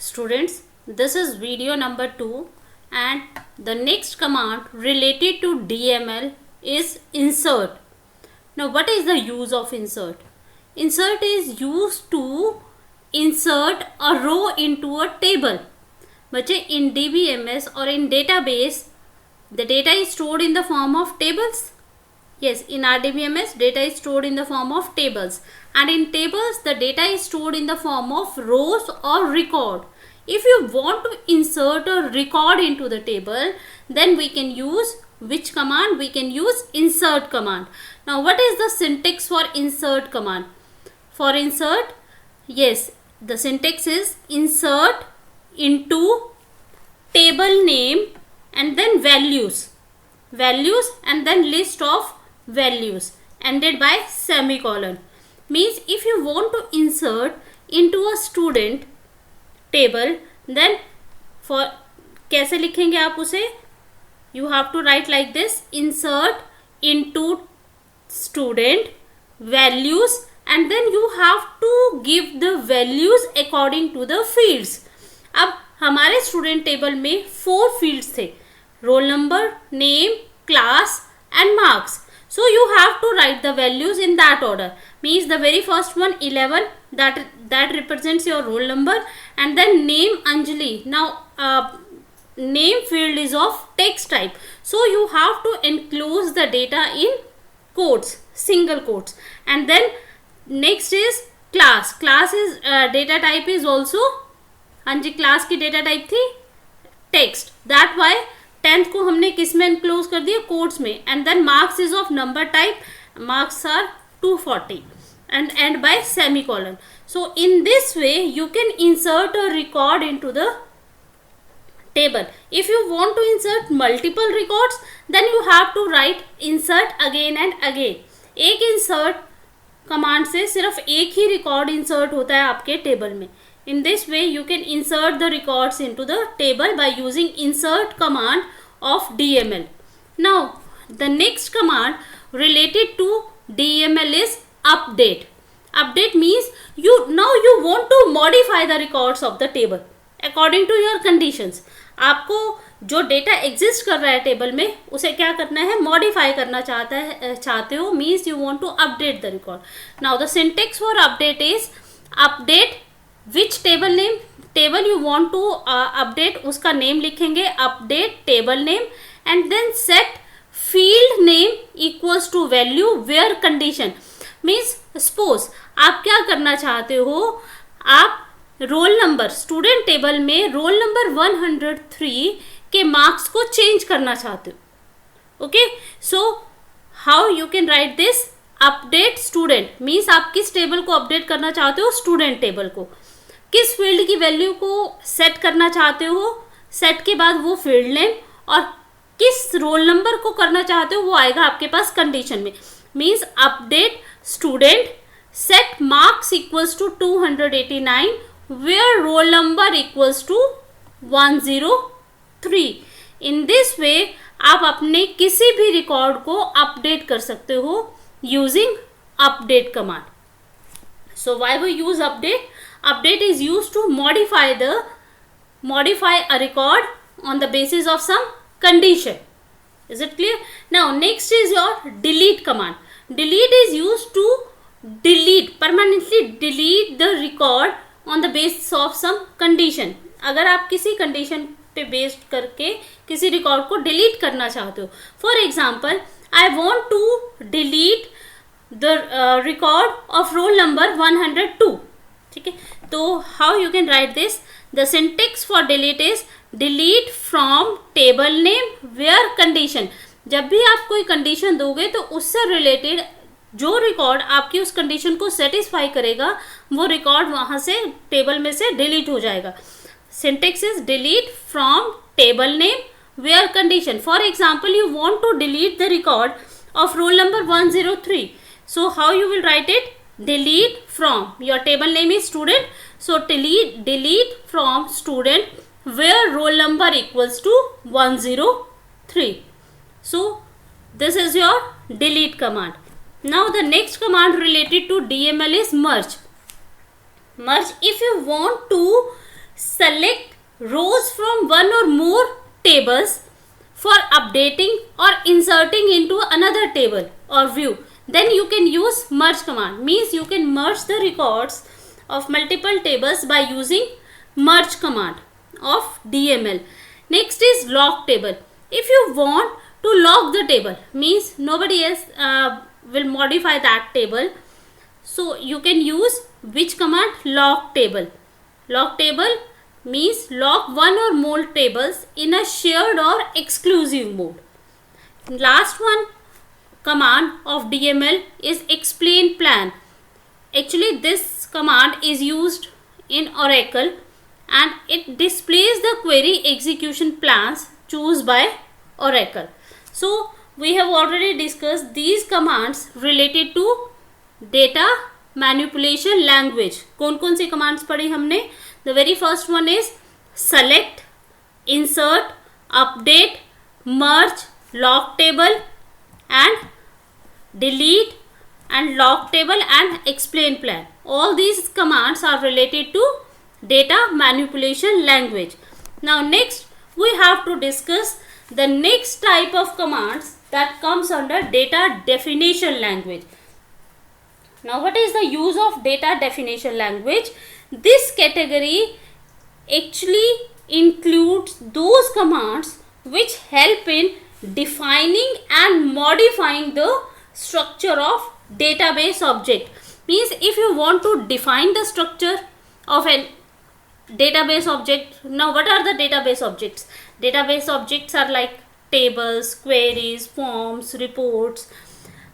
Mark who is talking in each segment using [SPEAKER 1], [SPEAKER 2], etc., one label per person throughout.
[SPEAKER 1] Students, this is video number 2 and the next command related to DML is insert. Now what is the use of insert? Insert is used to insert a row into a table. बच्चे in DBMS or in database the data is stored in the form of tables. Yes, in RDBMS data is stored in the form of tables, and in tables the data is stored in the form of rows or record. If you want to insert a record into the table, then we can use which command? We can use insert command. Now what is the syntax for insert command? For insert, yes, the syntax is insert into table name and then values and then list of values ended by semicolon. Means if you want to insert into a student table, then for कैसे लिखेंगे आप उसे? You have to write like this: insert into student values, and then you have to give the values according to the fields. अब हमारे student table में 4 fields थे: roll number, name, class and marks. So you have to write the values in that order. Means the very first one 11, that represents your roll number, and then name Anjali. Now name field is of text type, so you have to enclose the data in quotes, single quotes. And then next is class is data type is also, अंजी class की data type थी text, that why 10th को हमने किस में enclose कर दिया? Codes में. And then marks is of number type, marks are 240 and end by semicolon. So in this way you can insert a record into the table. If you want to insert multiple records, then you have to write insert again and again. एक insert command से सिर्फ एक ही record insert होता है आपके table में. In this way you can insert the records into the table by using insert command of DML. Now the next command related to DML is update. Update means you want to modify the records of the table according to your conditions. आपको जो data exist कर रहा है table में उसे क्या करना है? मॉडिफाई करना चाहते हो. Means you want to update the record. Now the syntax for update is update which table name, table you want to update उसका नेम लिखेंगे, update table name, and then set field name equals to value where condition. Means suppose आप क्या करना चाहते हो? आप roll number, student table में roll number 103 के मार्क्स को चेंज करना चाहते हो. Okay, so how you can write this? Update student means आप किस टेबल को अपडेट करना चाहते हो? स्टूडेंट टेबल को. किस फील्ड की वैल्यू को सेट करना चाहते हो? सेट के बाद वो फील्ड नेम, और किस रोल नंबर को करना चाहते हो वो आएगा आपके पास कंडीशन में. Means update student set marks equals to 289 where roll number equals to 103. in this way आप अपने किसी भी रिकॉर्ड को अपडेट कर सकते हो using update command. so why we use update? Update is used to modify a record on the basis of some condition. Is it clear? Now next is your delete command. Delete is used to permanently delete the record on the basis of some condition. अगर आप किसी condition पे based करके किसी record को delete करना चाहते हो. For example, I want to delete the record of roll number 102. ठीक है, तो how you can write this? The syntax for delete is delete from table name where condition. जब भी आप कोई कंडीशन दोगे तो उससे रिलेटेड जो रिकॉर्ड आपकी उस कंडीशन को सेटिस्फाई करेगा वो रिकॉर्ड वहां से टेबल में से डिलीट हो जाएगा. Syntax is delete from table name where condition. For example, you want to delete the record of roll number 103. So how you will write it? Delete from, your table name is student, so delete from student where roll number equals to 103. So this is your delete command. Now the next command related to DML is merge. Merge, if you want to select rows from one or more tables for updating or inserting into another table or view, then you can use merge command. Means you can merge the records of multiple tables by using merge command of DML. Next is lock table. If you want to lock the table, means nobody else will modify that table, so you can use which command? Lock table. Lock table means lock one or more tables in a shared or exclusive mode. Last one command of DML is explain plan. Actually this command is used in Oracle and it displays the query execution plans chosen by Oracle. So we have already discussed these commands related to data manipulation language. कौन कौन सी commands पढ़ी हमने? The very first one is select, insert, update, merge, lock table and delete and lock table and explain plan. All these commands are related to data manipulation language. Now next we have to discuss the next type of commands that comes under data definition language. Now what is the use of data definition language? This category actually includes those commands which help in defining and modifying the structure of database object. Means if you want to define the structure of a database object, now what are the database objects? Database objects are like tables, queries, forms, reports.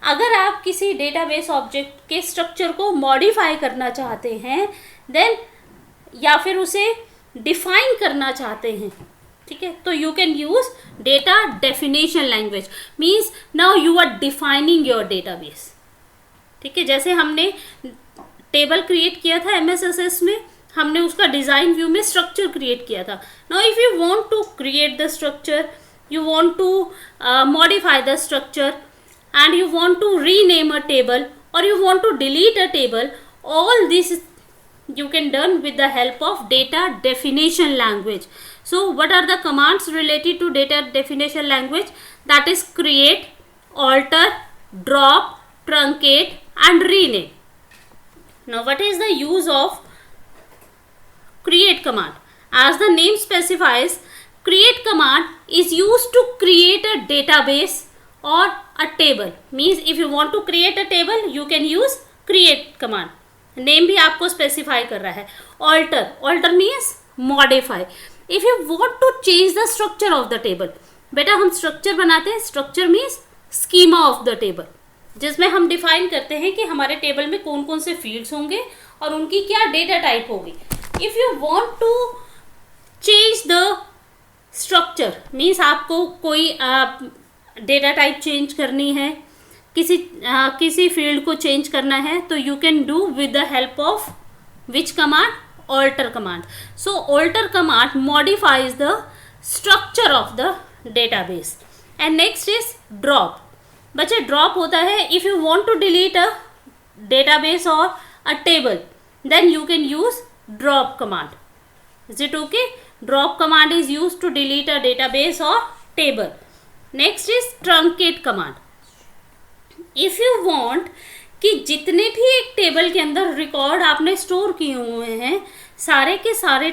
[SPEAKER 1] अगर आप किसी database object के structure को modify करना चाहते हैं then या फिर उसे डिफाइन करना चाहते हैं, ठीक है, तो you can use data definition language. Means now you are defining your database. ठीक है, जैसे हमने टेबल क्रिएट किया था MSSS में, हमने उसका डिज़ाइन व्यू में स्ट्रक्चर क्रिएट किया था. Now if you want to create the structure, you want to modify the structure and you want to rename a table or you want to delete a table, all this you can done with the help of data definition language. So what are the commands related to data definition language? That is create, alter, drop, truncate and rename. Now what is the use of create command? As the name specifies, create command is used to create a database or a table. Means if you want to create a table, you can use create command. Name भी आपको specify कर रहा है. Alter, alter means modify. If you want to change the structure of the table, बेटा हम structure बनाते हैं. Structure means schema of the table, जिसमें हम define करते हैं कि हमारे table में कौन कौन से fields होंगे और उनकी क्या data type होगी. If you want to change the structure, means आपको कोई data type change करनी है, किसी field को change करना है, तो you can do with the help of which command? Alter command. So alter command modifies the structure of the database. And next is drop. बच्चे drop होता है if you want to delete a database or a table, then you can use drop command. Is it okay? Drop command is used to delete a database or table. Next is truncate command. If you want कि जितने भी एक table के अंदर record आपने store किए हुए हैं, सारे के सारे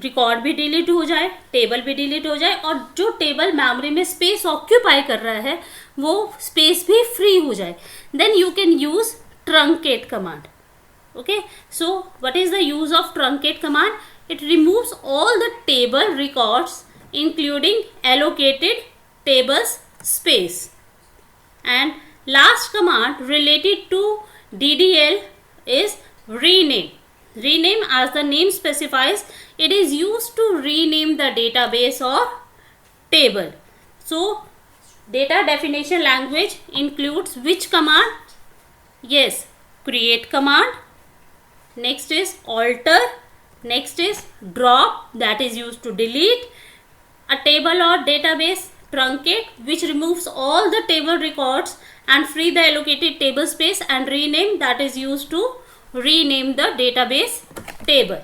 [SPEAKER 1] रिकॉर्ड भी डिलीट हो जाए, टेबल भी डिलीट हो जाए और जो टेबल मेमोरी में स्पेस ऑक्यूपाई कर रहा है वो स्पेस भी फ्री हो जाए, then you can use truncate command. Okay, so what is the use of truncate command? It removes all the table records including allocated tables space. And last command related to DDL is rename. Rename, as the name specifies, it is used to rename the database or table. So data definition language includes which command? Yes, create command. Next is alter. Next is drop, that is used to delete a table or database. Truncate, which removes all the table records and free the allocated table space. And rename, that is used to rename the database table.